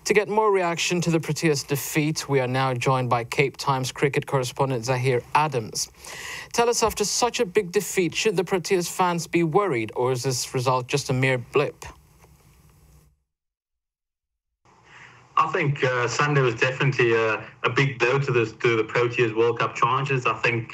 To get more reaction to the Proteas defeat, we are now joined by Cape Times cricket correspondent Zaahier Adams. Tell us, after such a big defeat, should the Proteas fans be worried, or is this result just a mere blip? I think Sunday was definitely a big blow to the Proteas World Cup chances. I think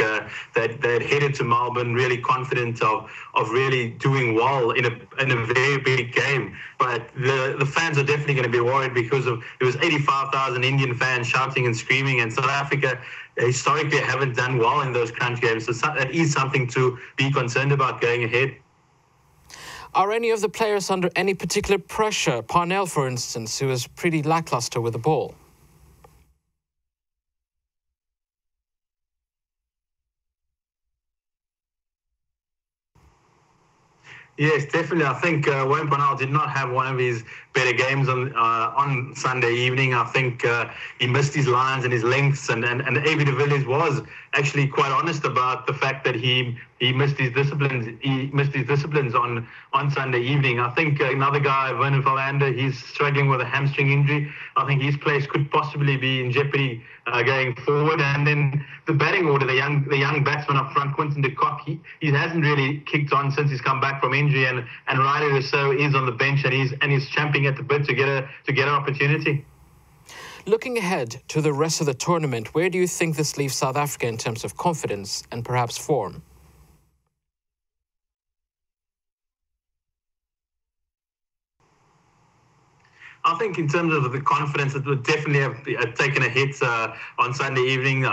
they'd headed to Melbourne really confident of really doing well in a very big game. But the fans are definitely going to be worried because it was 85,000 Indian fans shouting and screaming, and South Africa historically haven't done well in those crunch games. So that is something to be concerned about going ahead. Are any of the players under any particular pressure? Parnell, for instance, who was pretty lackluster with the ball. Yes, definitely. I think Wayne Parnell did not have one of his better games on Sunday evening. I think he missed his lines and his lengths, and A.B. de Villiers was actually quite honest about the fact that he missed his disciplines. He missed his disciplines on Sunday evening. I think another guy, Vernon Philander, he's struggling with a hamstring injury. I think his place could possibly be in jeopardy going forward. And then the batting order, the young batsman up front, Quinton de Kock, he hasn't really kicked on since he's come back from injury, and Riley Rousseau is on the bench, and he's champing at the bit to get an opportunity. Looking ahead to the rest of the tournament, where do you think this leaves South Africa in terms of confidence and perhaps form? I think in terms of the confidence, it would definitely have taken a hit on Sunday evening.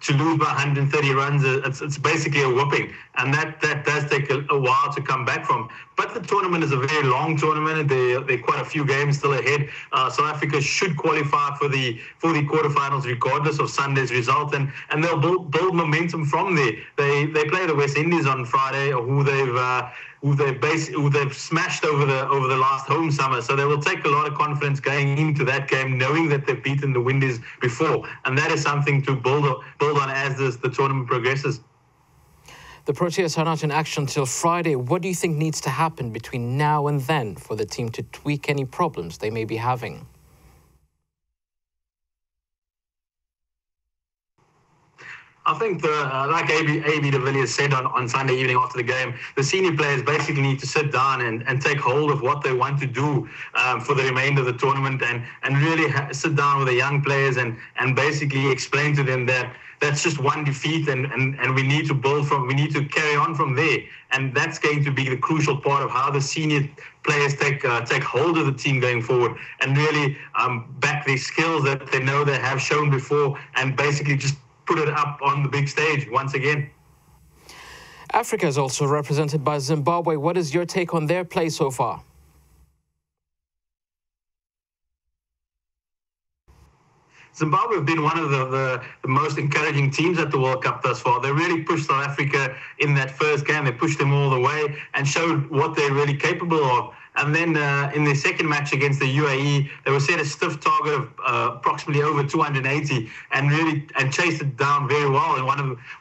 To lose by 130 runs, it's basically a whooping, and that does take a while to come back from. But the tournament is a very long tournament. There are quite a few games still ahead. South Africa should qualify for the quarterfinals regardless of Sunday's result, and they'll build momentum from there. They play the West Indies on Friday, who they've smashed over the last home summer. So they will take a lot of confidence going into that game, knowing that they've beaten the Windies before, and that is something to build on as the tournament progresses. The Proteas are not in action until Friday. What do you think needs to happen between now and then for the team to tweak any problems they may be having? I think, like A.B. de Villiers said on Sunday evening after the game, the senior players basically need to sit down and take hold of what they want to do for the remainder of the tournament, and really sit down with the young players and basically explain to them that that's just one defeat, and we need to we need to carry on from there. And that's going to be the crucial part of how the senior players take hold of the team going forward, and really back their skills that they know they have shown before, and basically just put it up on the big stage once again. Africa is also represented by Zimbabwe. What is your take on their play so far? Zimbabwe have been one of the most encouraging teams at the World Cup thus far. They really pushed South Africa in that first game. They pushed them all the way and showed what they're really capable of. And then in their second match against the UAE, they were set a stiff target of approximately over 280, and chased it down very well in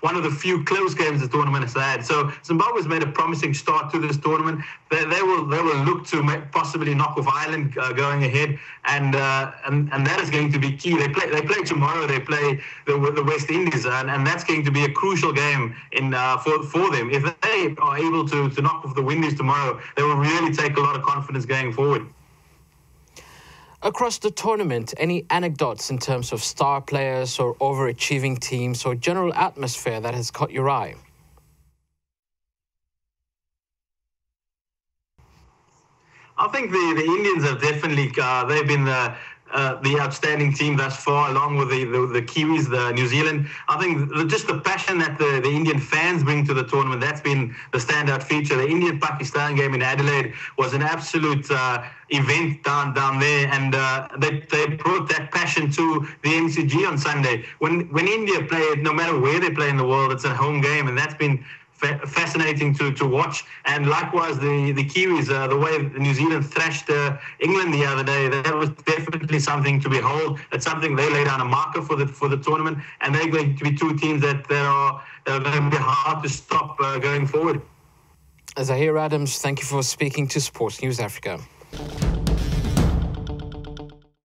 one of the few close games the tournament has had. So Zimbabwe's made a promising start to this tournament. They will look to possibly knock off Ireland going ahead, and that is going to be key. They play tomorrow. They play the West Indies, and that's going to be a crucial game for them. If they are able to knock off the Windies tomorrow, they will really take a lot of confidence going forward. Across the tournament, any anecdotes in terms of star players or overachieving teams or general atmosphere that has caught your eye? I think the Indians have definitely they've been the outstanding team thus far, along with the Kiwis, the New Zealand. I think just the passion that the Indian fans bring to the tournament, that's been the standout feature. The Indian-Pakistan game in Adelaide was an absolute event down there, and they brought that passion to the MCG on Sunday. When India play, no matter where they play in the world, it's a home game, and that's been fascinating to watch. And likewise the Kiwis, the way New Zealand thrashed England the other day, that was definitely something to behold. It's something they lay down a marker for the tournament, and they're going to be two teams that are going to be hard to stop going forward. Zaahier Adams, thank you for speaking to Sports News Africa.